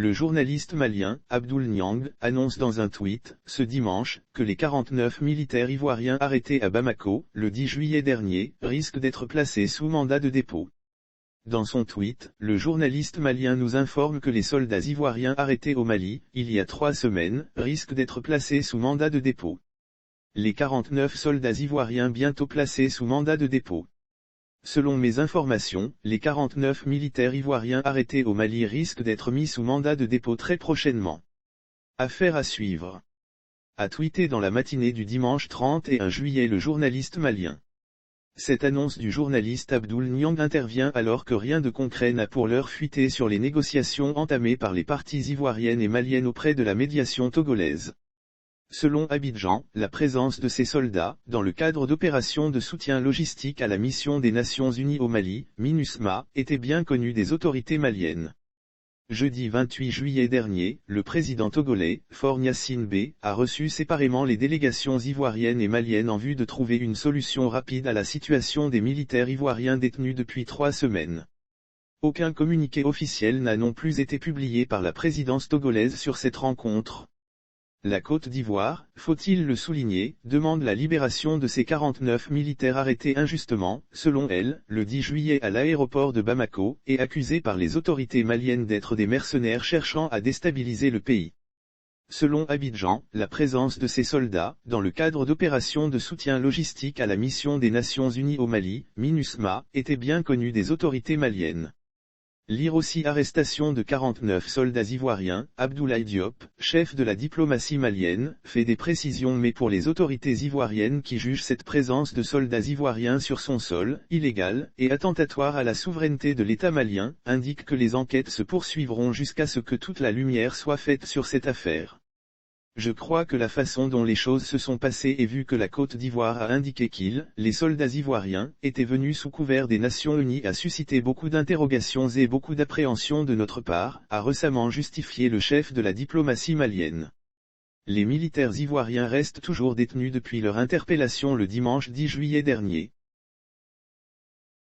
Le journaliste malien, Abdoul Niang, annonce dans un tweet, ce dimanche, que les 49 militaires ivoiriens arrêtés à Bamako, le 10 juillet dernier, risquent d'être placés sous mandat de dépôt. Dans son tweet, le journaliste malien nous informe que les soldats ivoiriens arrêtés au Mali, il y a 3 semaines, risquent d'être placés sous mandat de dépôt. Les 49 soldats ivoiriens bientôt placés sous mandat de dépôt. Selon mes informations, les 49 militaires ivoiriens arrêtés au Mali risquent d'être mis sous mandat de dépôt très prochainement. Affaire à suivre. A tweeté dans la matinée du dimanche 31 juillet le journaliste malien. Cette annonce du journaliste Abdoul Niang intervient alors que rien de concret n'a pour l'heure fuité sur les négociations entamées par les parties ivoiriennes et maliennes auprès de la médiation togolaise. Selon Abidjan, la présence de ces soldats, dans le cadre d'opérations de soutien logistique à la mission des Nations Unies au Mali, MINUSMA, était bien connue des autorités maliennes. Jeudi 28 juillet dernier, le président togolais, Faure Gnassingbé, a reçu séparément les délégations ivoiriennes et maliennes en vue de trouver une solution rapide à la situation des militaires ivoiriens détenus depuis 3 semaines. Aucun communiqué officiel n'a non plus été publié par la présidence togolaise sur cette rencontre. La Côte d'Ivoire, faut-il le souligner, demande la libération de ces 49 militaires arrêtés injustement, selon elle, le 10 juillet à l'aéroport de Bamako, et accusés par les autorités maliennes d'être des mercenaires cherchant à déstabiliser le pays. Selon Abidjan, la présence de ces soldats, dans le cadre d'opérations de soutien logistique à la mission des Nations Unies au Mali, MINUSMA, était bien connue des autorités maliennes. Lire aussi arrestation de 49 soldats ivoiriens, Abdoulaye Diop, chef de la diplomatie malienne, fait des précisions mais pour les autorités ivoiriennes qui jugent cette présence de soldats ivoiriens sur son sol, illégale, et attentatoire à la souveraineté de l'État malien, indique que les enquêtes se poursuivront jusqu'à ce que toute la lumière soit faite sur cette affaire. Je crois que la façon dont les choses se sont passées et vu que la Côte d'Ivoire a indiqué qu'ils, les soldats ivoiriens, étaient venus sous couvert des Nations Unies a suscité beaucoup d'interrogations et beaucoup d'appréhension de notre part, a récemment justifié le chef de la diplomatie malienne. Les militaires ivoiriens restent toujours détenus depuis leur interpellation le dimanche 10 juillet dernier.